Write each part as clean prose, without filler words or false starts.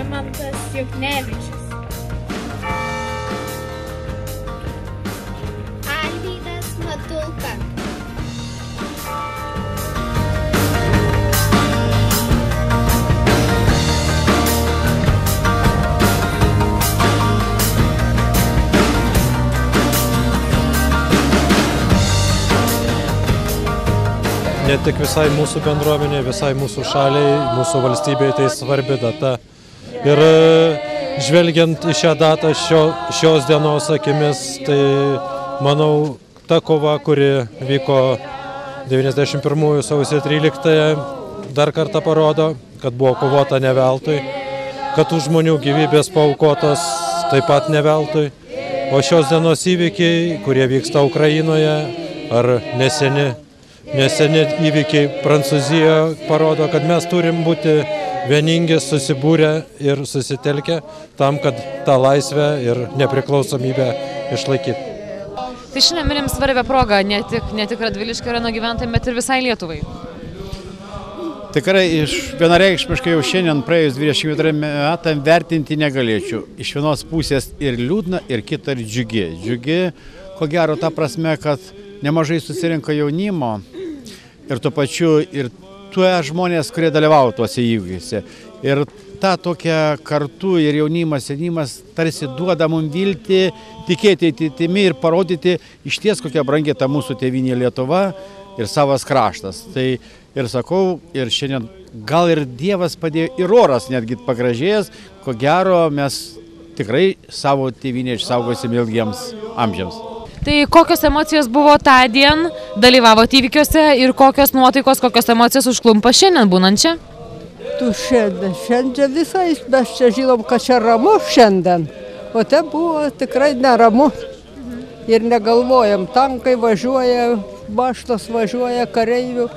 Algimantas Juknevičius. Alvydas Matulka. Ne tik visai mūsų bendruomenė, visai mūsų šaliai, mūsų valstybėje tai svarbi data. Ir žvelgiant į šią datą šios dienos akimis, tai manau, ta kova, kuri vyko 91 sausio 13, dar kartą parodo, kad buvo kovota ne veltui, kad tų žmonių gyvybės paaukotos taip pat ne veltui. O šios dienos įvykiai, kurie vyksta Ukrainoje, ar neseni įvykiai Prancūzijoje parodo, kad mes turim būti vieningi, susibūrę ir susitelkę tam, kad tą laisvę ir nepriklausomybę išlaikyti. Tai šiandien minim svarbią progą ne tik Radviliškio rajono gyventojams, bet ir visai Lietuvai. Tikrai vienareikšmiškai jau šiandien praėjus 22 metam vertinti negalėčiau. Iš vienos pusės ir liūdna, ir kita ir džiugi. Džiugi, ko gero, ta prasme, kad nemažai susirinko jaunimo ir tuo pačiu ir tuo žmonės, kurie dalyvavo tuose įvykiuose. Ir ta tokia kartu ir jaunimas, senimas tarsi duoda mums viltį, tikėti ateitimi ir parodyti iš ties, kokia brangi ta mūsų tėvynė Lietuva ir savas kraštas. Tai ir sakau, ir šiandien gal ir Dievas padėjo, ir oras netgi pagražėjęs, ko gero mes tikrai savo tėvynę išsaugosim ilgiems amžiams. Tai kokios emocijos buvo tądien, dalyvavote įvykiuose ir kokios nuotaikos, kokios emocijos užklumpa šiandien būnant čia? Šiandien visais mes čia žinom, kad čia ramu šiandien, o te buvo tikrai neramu. Ir negalvojam, tankai važiuoja, maštas važiuoja, kareivių,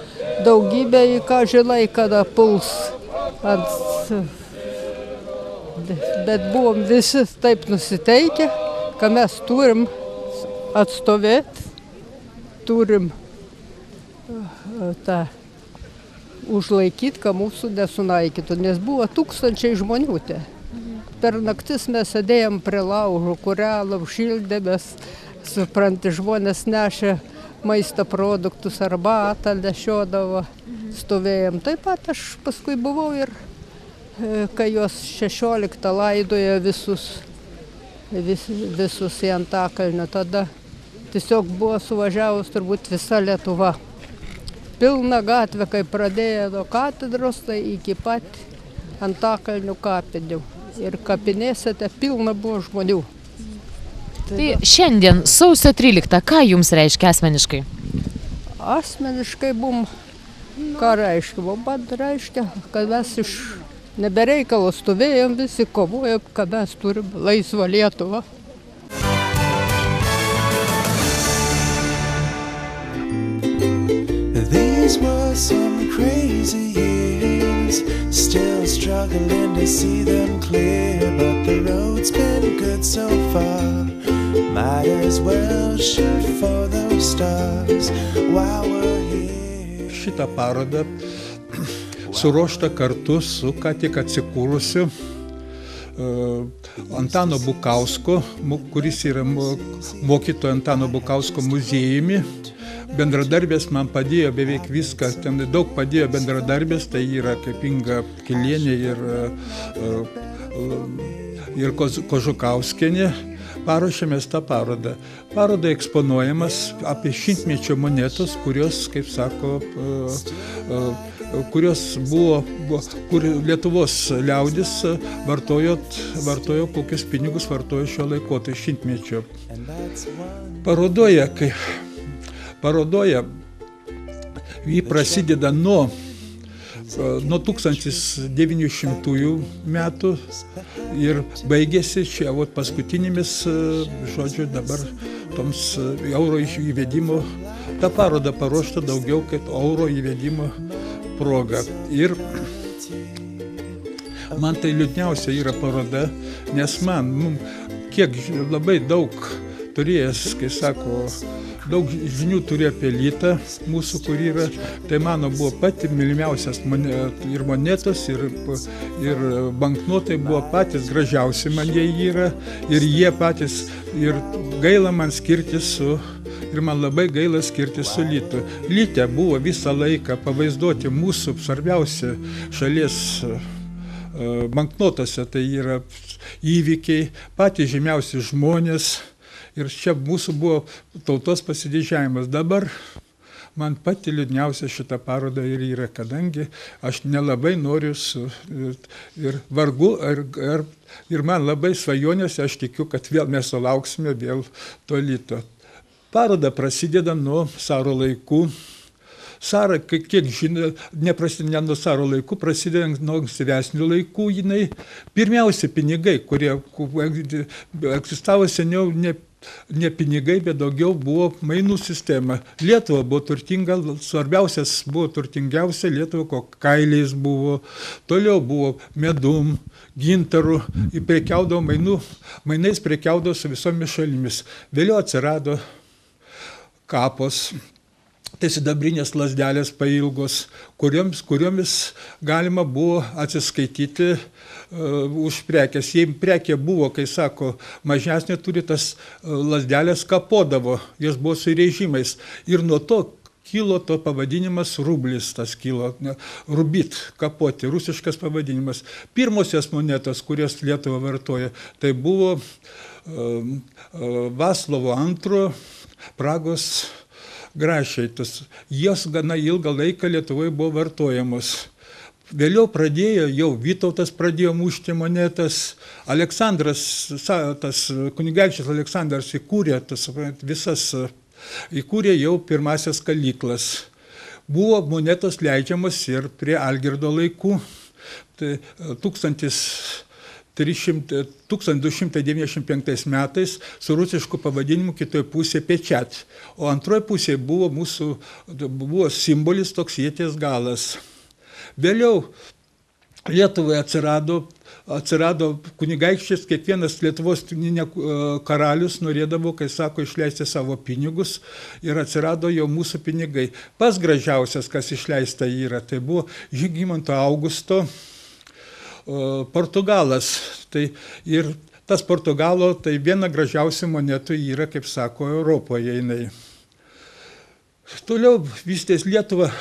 daugybė į ką žinai, kada puls. Bet buvom visi taip nusiteikę, kad mes turim atstovėti, turim tą užlaikyti, kad mūsų nesunaikytų, nes buvo tūkstančiai žmonių te. Per naktis mes sėdėjom prie laužų, kūrenom, šildėmės, supranti, žmonės nešė maisto produktus, arbatą nešiodavo, stovėjom. Taip pat aš paskui buvau ir, kai juos 16 laidojo visus į Antakalnio, tada tiesiog buvo suvažiavus turbūt visa Lietuva. Pilna gatvė, kai pradėjo nuo katedros, tai iki pat Antakalnių kapinių. Ir kapinėse te pilna buvo žmonių. Tai šiandien, sausio 13, ką jums reiškia asmeniškai? Asmeniškai ką reiškia? Man reiškia, kad mes iš nebereikalo stovėjom, visi kovojom, kad mes turim laisvą Lietuvą. These were some crazy years, still struggling to see them clear, but the road's been good so far. Might as well shoot for those stars while we're here. Šitą parodą suruošta kartu su ką tik atsikūrusiu Antano Bukausko, kuris yra mokytojo Antano Bukausko muziejumi. Bendradarbės man padėjo beveik viską, ten daug padėjo bendradarbės, tai yra kaip Inga Kilienė ir Kožukauskienė. Paruošėmės tą parodą. Paroda eksponuojamas apie 100-mečio monetos, kurios, kaip sako, kur Lietuvos liaudis vartojo kokius pinigus vartojo šio laikotarpio 100-mečio. Parodoje jį prasideda nuo 1900 metų ir baigėsi čia paskutinėmis, žodžiu, dabar toms euro įvedimo. Ta paroda paruošta daugiau kaip euro įvedimo proga. Ir man tai liūdniausia yra paroda, nes man kiek labai daug turėjęs, kai sako, daug žinių turiu apie Litą mūsų, kur yra. Tai mano buvo pati mylimiausias ir monetos, ir banknotai buvo patys gražiausi man jie yra. Ir jie patys, ir gaila man skirtis su, ir man labai gaila skirtis su Litu. Lyte buvo visą laiką pavaizduoti mūsų svarbiausia šalies banknotose, tai yra įvykiai, patys žymiausi žmonės. Ir čia mūsų buvo tautos pasididžiavimas. Dabar man pati liūdniausia šita paroda ir yra, kadangi aš nelabai noriu ir vargu, ir man labai svajonėse, aš tikiu, kad vėl mes sulauksime vėl to Lito. Paroda prasideda nuo caro laikų. Sara, kiek žinau, neprasideda nuo caro laikų, prasideda nuo ankstyvesnių laikų jinai. Pirmiausia, pinigai, kurie egzistavo seniau, ne pinigai, bet daugiau buvo mainų sistema. Lietuva buvo turtinga, svarbiausias buvo turtingiausia Lietuva, ko kailiais buvo, toliau buvo medum, gintaru, prekiaudavo mainais prekiaudavo su visomis šalimis. Vėliau atsirado kapos, tai sidabrinės lazdelės pailgos, kuriomis galima buvo atsiskaityti už prekės. Jei prekė buvo, kai sako, mažesnė turi, tas lazdelės kapodavo, jos buvo su režimais. Ir nuo to kilo to pavadinimas rublis, tas kilo, rubit, kapoti, rusiškas pavadinimas. Pirmosios monetos, kurias Lietuva vartoja, tai buvo Vaclovo II Pragos grašiai. Jos gana ilgą laiką Lietuvoje buvo vartojamos. Vėliau pradėjo, jau Vytautas pradėjo mušti monetas, Aleksandras, tas kunigaikštis Aleksandras įkūrė įkūrė jau pirmasias kalyklas. Buvo monetos leidžiamos ir prie Algirdo laikų. Tai 1295 metais su rusišku pavadinimu kitoje pusėje pečat, o antroje pusėje buvo simbolis toks ieties galas. Vėliau Lietuvai atsirado kunigaikščiais, kiekvienas Lietuvos karalius norėdavo, kai sako, išleisti savo pinigus ir atsirado jau mūsų pinigai. Pas gražiausias, kas išleista yra, tai buvo Žygimanto Augusto Portugalas. Ir tas Portugalo, tai viena gražiausių monetų yra, kaip sako, Europoje jinai. Toliau vystės Lietuva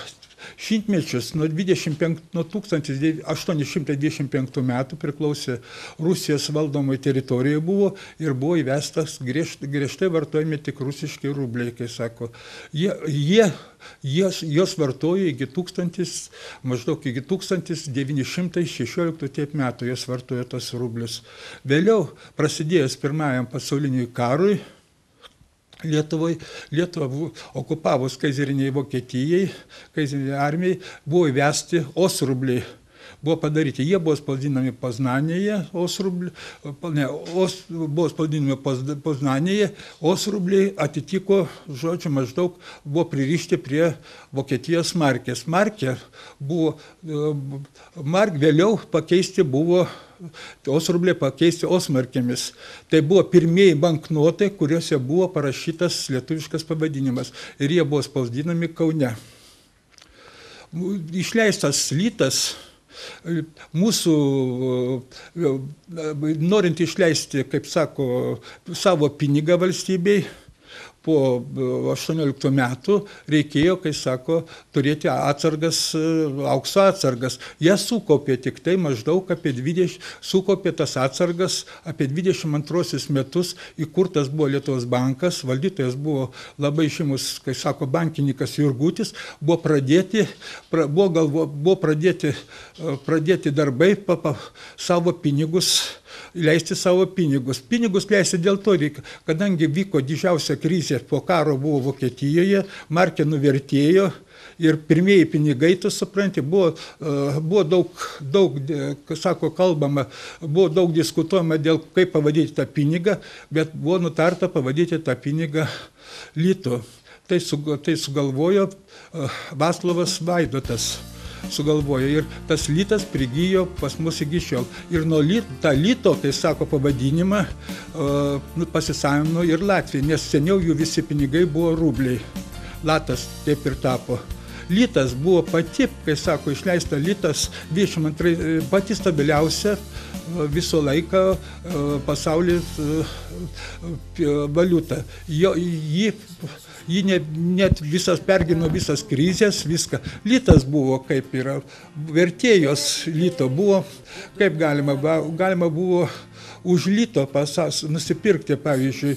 šimtmečius, nuo 1825 metų priklausė Rusijos valdomai teritorijai buvo ir buvo įvestas griežtai vartojami tik rusiški rubliai, kai sako. Jos vartojo maždaug iki 1916 metų jos vartojo tos rublius. Vėliau prasidėjus Pirmajam pasauliniui karui, Lietuva okupavus kaizeriniai Vokietijai, kaizeriniai armijai, buvo įvesti osrubliai. Buvo padaryti, jie buvo spausdinami Poznanėje, osrubliai atitiko, žodžiu, maždaug buvo pririšti prie Vokietijos markės. Vėliau pakeisti buvo osrubliai pakeisti osmarkėmis. Tai buvo pirmieji banknotai, kuriuose buvo parašytas lietuviškas pavadinimas ir jie buvo spausdinami Kaune. Išleistas Litas, mūsų, norint išleisti, kaip sako, savo pinigą valstybei, po 18 metų reikėjo, kai sako, turėti atsargas, aukso atsargas. Jie sukaupė tik tai maždaug sukaupė tas atsargas apie 22 metus, įkurtas buvo Lietuvos bankas, valdytojas buvo labai žymus, kai sako, bankininkas Jurgutis, buvo pradėti darbai, savo pinigus, leisti savo pinigus. Pinigus leisti dėl to reikia, kadangi vyko didžiausia krizė po karo buvo Vokietijoje, markė nuvertėjo ir pirmieji pinigai, tu supranti, buvo daug, sako, kalbama, buvo daug diskutuojama dėl kaip pavadyti tą pinigą, bet buvo nutarta pavadyti tą pinigą Litu. Tai sugalvojo Vaclovas Vaidotas. sugalvojo. Ir tas litas prigijo pas mus iki šiol. Ir nuo tą lito, kai sako pavadinimą, pasisavino ir Latvija, nes seniau jų visi pinigai buvo rubliai. Latas taip ir tapo. Litas buvo pati, kai sako, išleista litas 22 pati stabiliausia viso laiką pasaulyje valiuta. Ji net visas pergino visas krizės, viską. Litas buvo kaip yra, vertėjos lito buvo, kaip galima buvo už lito nusipirkti, pavyzdžiui,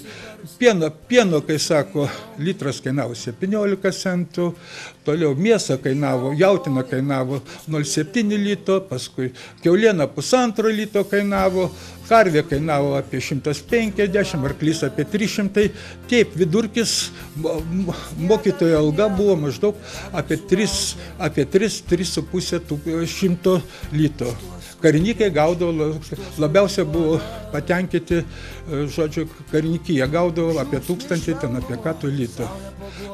pieno, kai sako, litras kainavo 17 centų, toliau mėsa kainavo, jautina kainavo 0,7 lito, paskui kiauliena 1,5 lito kainavo, karvė kainavo apie 150, arklys apie 300, taip vidurkis mokytojo alga buvo maždaug apie 3,5 lito. Karininkai gaudavo, labiausia buvo patenkinti, žodžiu, karininkai gaudavo apie 1000, ten apie 4 lito.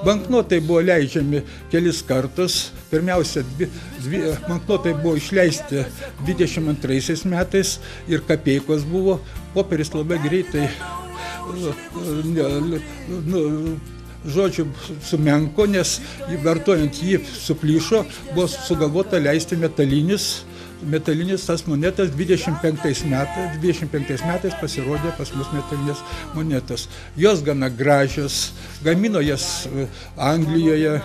Banknotai buvo leidžiami kelis kartus. Pirmiausia, banknotai buvo išleisti 22 metais ir kapeikos buvo. Popierius labai greitai, žodžiu, sumenko, nes vartojant jį suplyšo, buvo sugalvota leisti metalinis tas monetas 25 metais pasirodė pas mus metalinės monetos. Jos gana gražios, gamino jas Anglijoje,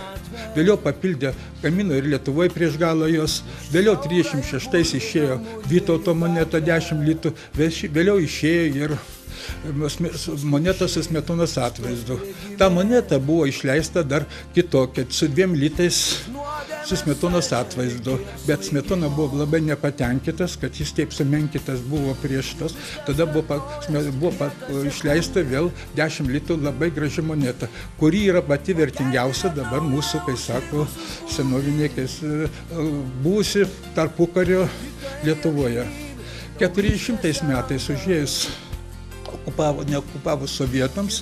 vėliau papildė, gamino ir Lietuvoje prieš galą jos, vėliau 36 išėjo Vytauto moneta 10 litų, vėliau išėjo ir monetos su Smetonos atvaizdu. Ta moneta buvo išleista dar kitokia, su 2 litais su Smetonos atvaizdu, bet Smetona buvo labai nepatenkintas, kad jis taip sumenkytas buvo prieš tos. Tada buvo išleista vėl 10 litų labai graži moneta, kuri yra pati vertingiausia dabar mūsų, kai sako, senoviniai, buvusi tarpukario Lietuvoje. 400 metais užėjus neokupavus sovietams,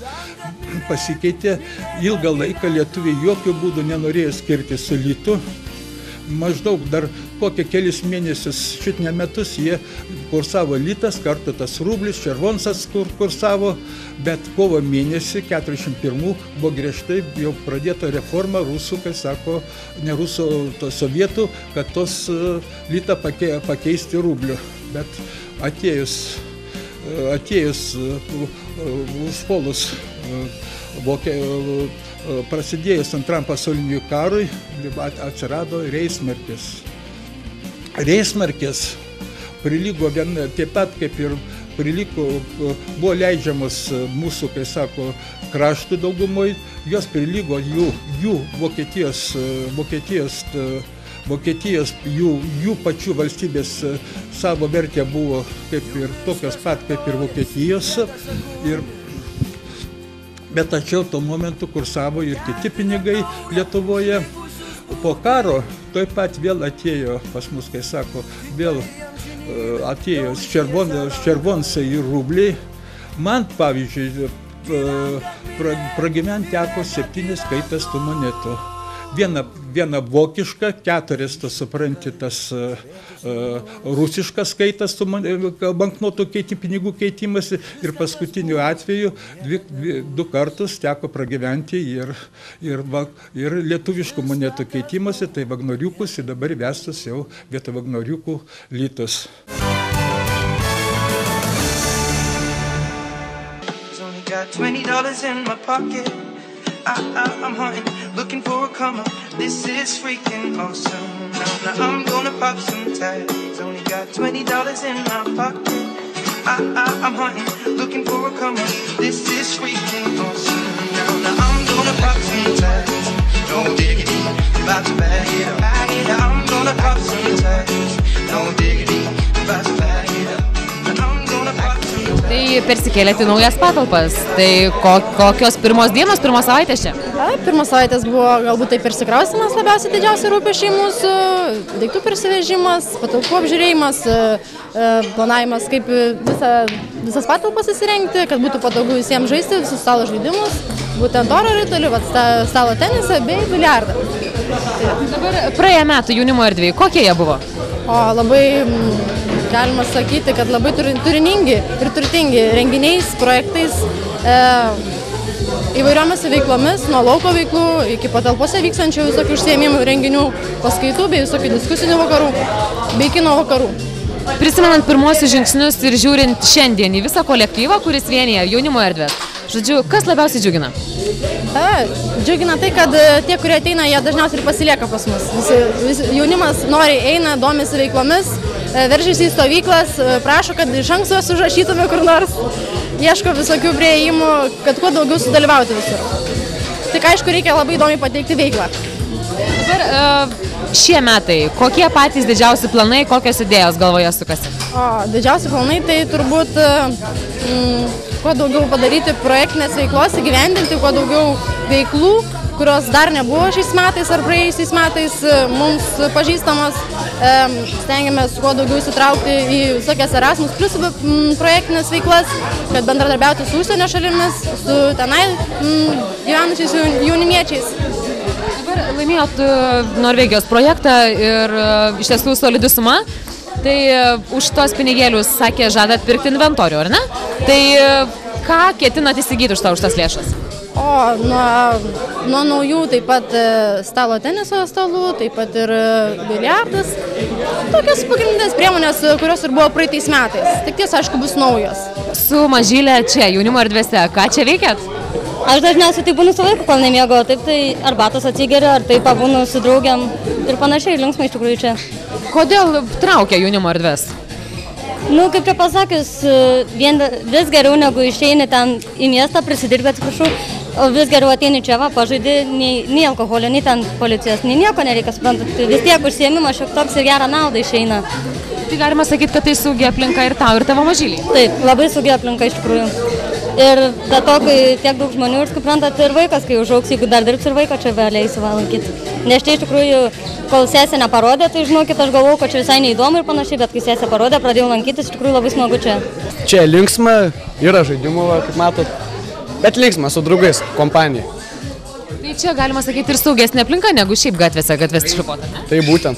pasikeitė ilgą laiką lietuviai jokių būdų nenorėjo skirti su litu. Maždaug dar kokie kelis mėnesius, šit ne metus, jie kursavo litas, kartu tas rublis, červonsas kursavo, bet kovo mėnesį 41 buvo griežtai jau pradėta reforma rusų, kai sako, ne rusų, to sovietų, kad tos litą pakeisti rubliu. Bet atėjus užpuolus prasidėjus Antram pasauliniui karui, atsirado reismarkės. Reismarkės prilygo taip pat kaip ir buvo leidžiamos mūsų, kai sako, kraštų daugumoj, jos prilygo jų Vokietijos, jų pačių valstybės savo vertė buvo kaip ir tokios pat kaip ir Vokietijos. Bet tačiau tuo momentu kursavo ir kiti pinigai Lietuvoje. Po karo taip pat vėl atėjo pas mus, kai sako, vėl atėjo červonsai ir rubliai. Man, pavyzdžiui, pragyventi teko 7 skaitas tų monetų. Viena vokiška, 4 tu supranti tas rusiškas skaitas banknotų pinigų keitimasi ir paskutiniu atveju 2 kartus teko pragyventi ir lietuviškų monetų keitimasi, tai vagnoriukus ir dabar vestus jau vietoj vagnoriukų litus. $20 in my pocket. I'm hunting, looking for a come up. This is freaking awesome. Now I'm gonna pop some tags. Only got $20 in my pocket. I'm hunting, looking for a come up. This is freaking awesome. Now I'm gonna pop some tags. No diggity, about to bag it up. I'm gonna pop some tags. No diggity, about to bag it up. I'm gonna pop some tags. Tai persikėlėte į naujas patalpas. Tai kokios pirmos dienos, pirmos savaitės čia? Pirmos savaitės buvo galbūt tai persikraustymas labiausiai didžiausia rūpesčiai mūsų, daiktų persivežimas, patalpų apžiūrėjimas, planavimas, kaip visas patalpas įsirengti, kad būtų patogu visiems žaisti, visus stalo žaidimus, būtent oro ritulį, stalo tenisą bei biliardą. Dabar praėję metų jaunimo erdvėje, kokie jie buvo? O labai galima sakyti, kad labai turiningi ir turtingi renginiais, projektais, įvairiomis veiklomis, nuo lauko veiklų iki patalpose vykstančių visokių užsiėmimų, renginių, paskaitų bei visokių diskusinių vakarų bei kino vakarų. Prisimenant pirmosius žingsnius ir žiūrint šiandien į visą kolektyvą, kuris vienyje jaunimo erdvės, žodžiu, kas labiausiai džiugina? Džiugina tai, kad tie, kurie ateina, jie dažniausiai ir pasilieka pas mus. Jaunimas nori eina, domisi veiklomis, veržiasi į stovyklas, prašo, kad iš anksto užrašytume kur nors, ieško visokių prieėjimų, kad kuo daugiau sudalyvauti visur. Tik aišku, reikia labai įdomiai pateikti veiklą. Dabar šie metai, kokie patys didžiausi planai, kokios idėjos galvoje sukasi? Didžiausi planai tai turbūt kuo daugiau padaryti projektinės veiklos, įgyvendinti kuo daugiau veiklų, kurios dar nebuvo šiais metais ar praėjusiais metais mums pažįstamos. Stengiamės kuo daugiau įsitraukti į visokias Erasmus Plus projektinės veiklas, kad bendradarbiauti su užsienio šalimis, su tenai gyvenančiais jaunimiečiais. Dabar laimėjot Norvegijos projektą ir iš tiesų solidi suma. Tai už tos pinigėlius, sakė, žadat pirkti inventorių, ar ne? Tai ką ketinat įsigyti už tas lėšas? Nuo naujų taip pat stalo teniso stalų, taip pat ir biliardas. Tokios pagrindinės priemonės, kurios ir buvo praeitais metais. Tik ties, aišku, bus naujos. Su mažylė čia, jaunimo erdvėse, ką čia veikiat? Aš dažniausiai tai būnu su vaiku, kol nemiego, taip tai arbatos atsigeriu, ar taip pabūnu su draugiam ir panašiai, linksmai iš tikrųjų čia. Kodėl traukia jaunimo erdvės? Kaip čia pasakius, vis geriau negu išeini ten į miestą, prisidirbti, atsiprašau, o vis geriau ateini čia, pažaidi, nei alkoholio, nei ten policijos, nei nieko nereikia, suprantat, vis tiek užsiėmimas šiek toks ir gerą naudą išeina. Tai galima sakyti, kad tai saugi aplinka ir tau, ir tavo mažylį? Taip, labai saugi aplinka iš tikrųjų. Ir be to, kai tiek daug žmonių ir suprantat, ir vaikas, kai užaugs, jeigu dar dirbs ir vaiką čia vėliai įsivalankyti. Nes čia iš tikrųjų, kol sesė neparodė, tai žinokit, aš galvojau, kad čia visai neįdomu ir panašiai, bet kai sesė parodė, pradėjau lankytis, iš tikrųjų labai smagu čia. Čia linksma, yra žaidimų, kaip matot, bet linksma su draugais, kompanija. Tai čia galima sakyti ir saugesnė aplinka, negu šiaip gatvėse šliupot, ne? Tai būtent,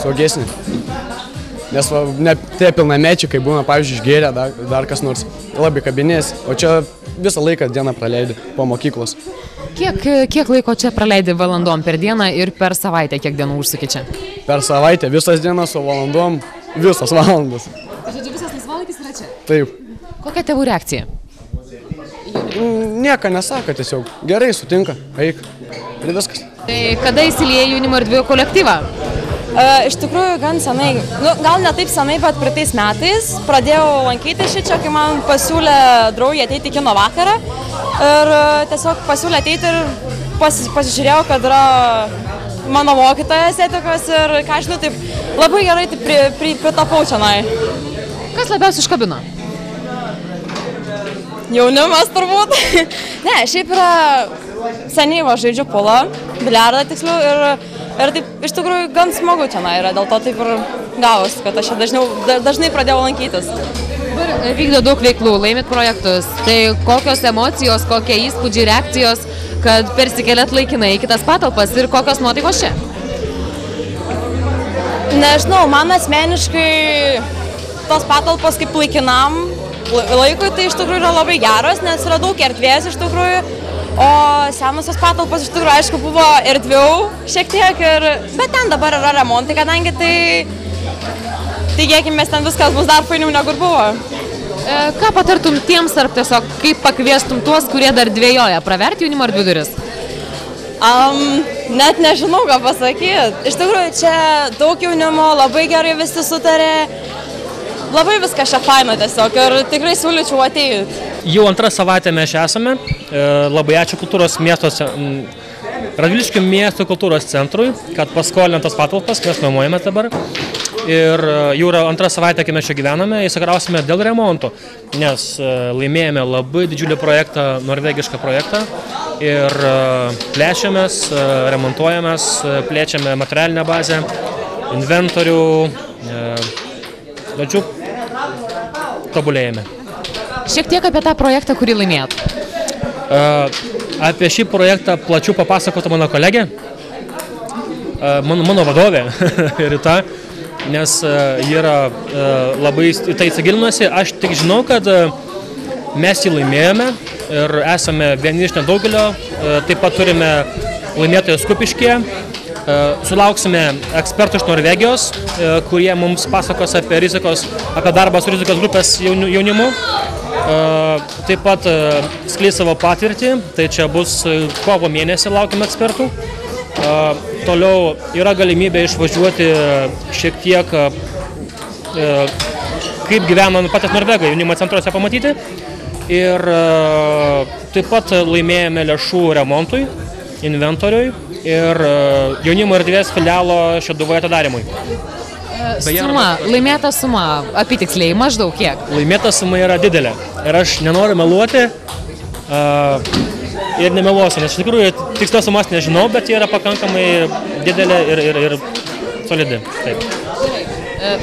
saugesnė. Nes ne tie pilnamečiai, kai būna, pavyzdžiui, išgėrę dar kas nors, labai kabinės, o čia visą laiką dieną praleidi po mokyklos. Kiek laiko čia praleidi valandom per dieną ir per savaitę, kiek dienų užsuki čia? Per savaitę visas dienas, o valandom visas valandas. Žodžiu, visas laisvalaikis yra čia? Taip. Kokia tėvų reakcija? Nieko nesako, tiesiog gerai sutinka, eik ir viskas. Tai kada įsiliejai jaunimo erdvių kolektyvą? Iš tikrųjų, gan senai, gal ne taip senai, bet praeitais metais pradėjau lankyti šičia, kai man pasiūlė draugė ateiti į kino vakarą ir tiesiog pasiūlė ateiti ir pasižiūrėjau, kad yra mano mokytojas etikos ir, ką žinau, taip labai gerai pritapau čionai. Kas labiausiai užkabino? Jaunimas turbūt. Ne, šiaip yra seniai žaidžiu polo, biliardą tiksliau ir taip iš tikrųjų gan smagu čia yra, dėl to taip ir gavosi, kad aš dažnai pradėjau lankytis. Dabar vykdo daug veiklų, laimit projektus, tai kokios emocijos, kokie įspūdžiai, reakcijos, kad persikeliat laikinai į kitas patalpas ir kokios nuotaikos čia? Nežinau, man asmeniškai tos patalpos kaip laikinam laikui tai iš tikrųjų yra labai geros, nes yra daug erdvės iš tikrųjų. O senosios patalpos iš tikrųjų, aišku, buvo erdviau šiek tiek, bet ten dabar yra remontai, kadangi tai tikėkime, ten viskas bus dar fainiau negu ir buvo. Ką patartum tiems ar tiesiog kaip pakviestum tuos, kurie dar dvėjoja, praverti jaunimo erdvių duris? Net nežinau, ką pasakyti. Iš tikrųjų, čia daug jaunimo, labai gerai visi sutarė. Labai viskas čia faina tiesiog ir tikrai siūlyčiau ateiti. Jau antrą savaitę mes čia esame. Labai ačiū kultūros miestuose, Radviliškio miesto kultūros centrui, kad paskolino tas patalpas, mes nuomojame dabar. Ir jau yra antrą savaitę, kai mes čia gyvename, įsikrausime dėl remonto, nes laimėjome labai didžiulį projektą, norvegišką projektą. Ir plečiamės, remontuojamės, plečiame materialinę bazę, inventorių, žodžiu, tobulėjame. Šiek tiek apie tą projektą, kurį laimėjot. Apie šį projektą plačiau papasakotų mano kolegė. mano vadovė Rita, nes ji yra labai į tai įsigilinusi. Aš tik žinau, kad mes jį laimėjome ir esame vieni iš nedaugelio. Taip pat turime laimėtojus Kupiškyje. Sulauksime ekspertų iš Norvegijos, kurie mums pasakos apie darbą su rizikos grupės jaunimu. Taip pat skleis savo patirtį, tai čia bus kovo mėnesį laukiame ekspertų. Toliau yra galimybė išvažiuoti šiek tiek, kaip gyvena patys Norvegai, jaunimo centruose pamatyti. Ir taip pat laimėjome lėšų remontui, inventoriui ir jaunimo erdvės filialo Šeduvoje atidarymui. Laimėta suma, apytiksliai, maždaug kiek? Laimėta suma yra didelė ir aš nenoriu meluoti ir nemeluosiu, nes iš tikrųjų tikslios sumas nežinau, bet jie yra pakankamai didelė ir solidi. Taip.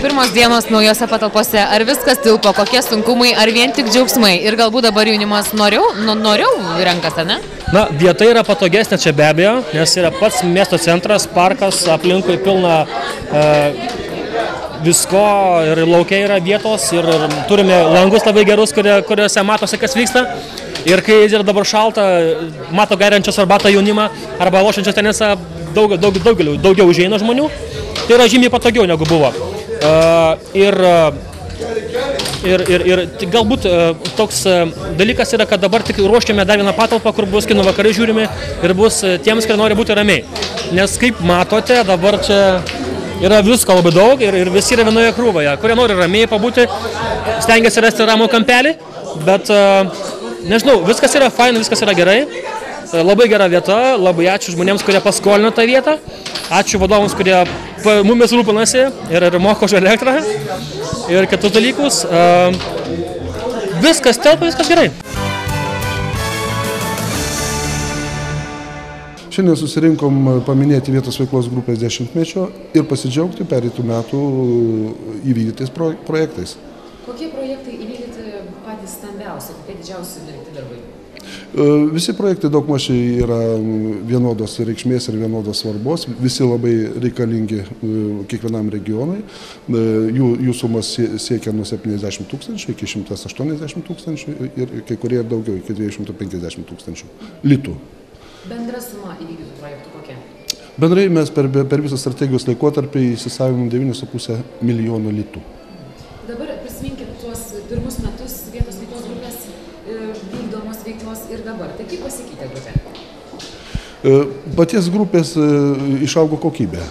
Pirmos dienos naujose patalpose, ar viskas tilpo, kokie sunkumai, ar vien tik džiaugsmai ir galbūt dabar jaunimas noriau renkasi, ne? Na, vieta yra patogesnė čia be abejo, nes yra pats miesto centras, parkas, aplinkui pilna visko ir laukia yra vietos ir turime langus labai gerus, kuriuose matosi, kas vyksta. Ir kai yra dabar šalta, mato geriančios arbatą jaunimą arba lošiančios tenisą, daugiau užeina žmonių. Tai yra žymiai patogiau negu buvo. Ir galbūt toks dalykas yra, kad dabar tik ruošiame dar vieną patalpą, kur bus kino vakarai žiūrimi ir bus tiems, kurie nori būti ramiai. Nes kaip matote, dabar čia yra visko labai daug ir visi yra vienoje krūvoje. Kurie nori ramiai pabūti, stengiasi rasti ramų kampelį, bet nežinau, viskas yra faina, viskas yra gerai. Labai gera vieta, labai ačiū žmonėms, kurie paskolino tą vietą. Ačiū vadovams, kurie mumis rūpinasi ir moko už elektrą ir kitus dalykus. Viskas telpa, viskas gerai. Šiandien susirinkom paminėti vietos veiklos grupės 10-mečio ir pasidžiaugti pereitų metų įvykdytais projektais. Kokie projektai įvykdyti patys stambiausi, kokie didžiausi nuveikti darbai? Visi projektai daugmaž yra vienodos reikšmės ir vienodos svarbos, visi labai reikalingi kiekvienam regionui. Jų sumas siekia nuo 70 000 iki 180 000 ir kai kurie ir daugiau, iki 250 000 litų. Bendra suma įvykdytų projektų kokia? Bendrai mes per visą strategijos laikotarpį įsisavinom 9,5 milijono litų. Dabar prisiminkit tuos pirmus metus vietos veiklos grupės vykdomos veiklos ir dabar. Tai kaip pasikeitė grupė? Paties grupės išaugo kokybė.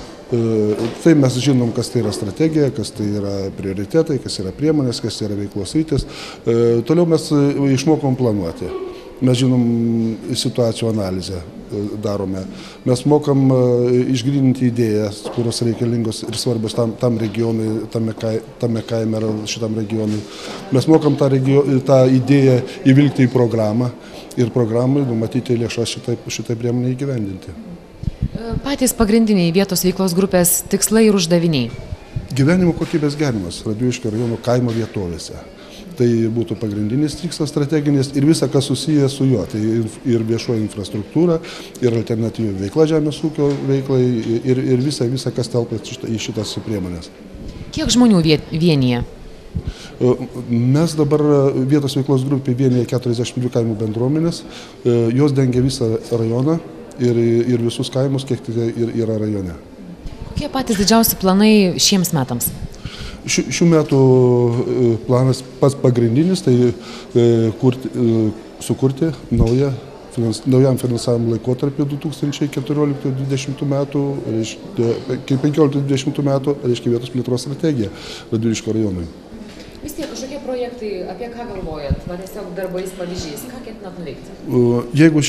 Tai mes žinom, kas tai yra strategija, kas tai yra prioritetai, kas yra priemonės, kas yra veiklos sritis. Toliau mes išmokom planuoti. Mes žinom situacijų analizę darome. Mes mokam išgryninti idėjas, kurios reikalingos ir svarbios tam regionui, tame kaime ar šitam regionui. Mes mokam tą idėją įvilgti į programą ir programai numatyti lėšas šitai priemonė įgyvendinti. Patys pagrindiniai vietos veiklos grupės tikslai ir uždaviniai. Gyvenimo kokybės gerinimas Radviliškio rajono kaimo vietovėse. Tai būtų pagrindinis tikslas strateginis ir visa, kas susiję su juo. Tai ir viešoji infrastruktūra, ir alternatyvi veikla žemės ūkio veiklai, ir visa, kas telpa į šitas priemonės. Kiek žmonių vienyje? Mes dabar vietos veiklos grupė vienyje 42 kaimų bendruomenės. Jos dengia visą rajoną ir visus kaimus, kiek tai yra rajone. Kokie patys didžiausi planai šiems metams? Šių metų planas pats pagrindinis, tai sukurti naujam finansavimo laikotarpį 2014-2020 metų, 15-20 metų, reiškia vietos plėtros strategija Radviliškio rajonui. Vis tiek kažkokie projektai, apie ką galvojat? Va tiesiog darbais, pavyzdžiais, ką ketinat nuveikti? Jeigu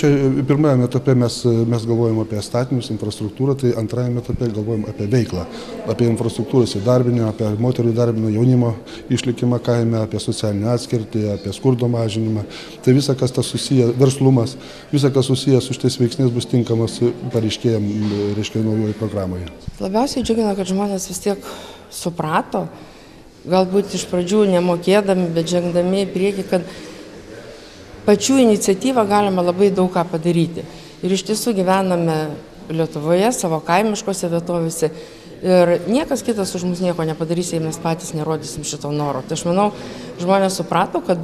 pirmajame etape mes galvojam apie statinius, infrastruktūrą, tai antrajame etape galvojam apie veiklą, apie infrastruktūros įdarbinimą, apie moterų įdarbinimą, jaunimo išlikimą kaime, apie socialinę atskirtį, apie skurdo mažinimą. Tai visa, kas tas susiję, verslumas, visa, kas susiję su šitais veiksniais bus tinkamas pareiškėjam, reiškia, naujoje programoje. Labiausiai džiugina, kad žmonės vis tiek suprato, galbūt iš pradžių nemokėdami, bet žengdami į priekį, kad pačių iniciatyvą galima labai daug ką padaryti. Ir iš tiesų gyvename Lietuvoje, savo kaimiškose vietovėse. Ir niekas kitas už mus nieko nepadarys, jei mes patys nerodysim šito noro. Tai aš manau, žmonės suprato, kad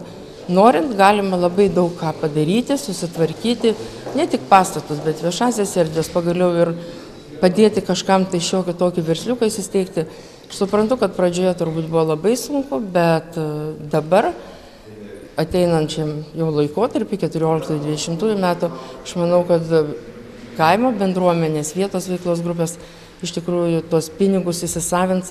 norint galima labai daug ką padaryti, susitvarkyti, ne tik pastatus, bet viešasias erdvės, pagaliau ir padėti kažkam tai šiokį tokį versliuką įsisteigti. Aš suprantu, kad pradžioje turbūt buvo labai sunku, bet dabar, ateinančiam jau laikotarpį, 14-20 metų, aš manau, kad kaimo bendruomenės, vietos veiklos grupės iš tikrųjų tos pinigus įsisavins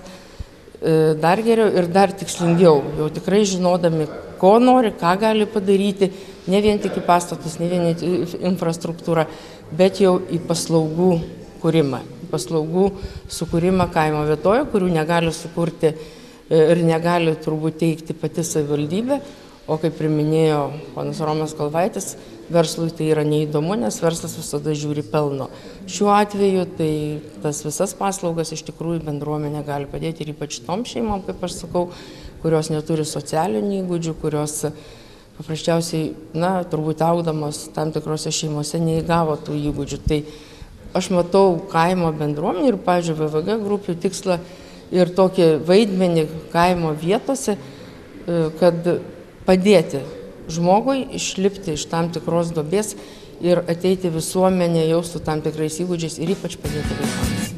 dar geriau ir dar tikslingiau, jau tikrai žinodami, ko nori, ką gali padaryti, ne vien tik į pastatus, ne vien į infrastruktūrą, bet jau į paslaugų kūrimą, paslaugų sukūrimą kaimo vietoje, kurių negali sukurti ir negali turbūt teikti pati savivaldybė, o kaip priminėjo ponas Romas Kalvaitis, verslui tai yra neįdomu, nes verslas visada žiūri pelno. Šiuo atveju tai tas visas paslaugas iš tikrųjų bendruomenė gali padėti ir ypač tom šeimom, kaip aš sakau, kurios neturi socialinių įgūdžių, kurios paprasčiausiai, turbūt augdamos tam tikrose šeimose neįgavo tų įgūdžių. Tai aš matau kaimo bendruomenį ir, pavyzdžiui, VVG grupių tikslą ir tokį vaidmenį kaimo vietose, kad padėti žmogui išlipti iš tam tikros duobės ir ateiti visuomenė jaustų tam tikrais įgūdžiais ir ypač padėti vaikams.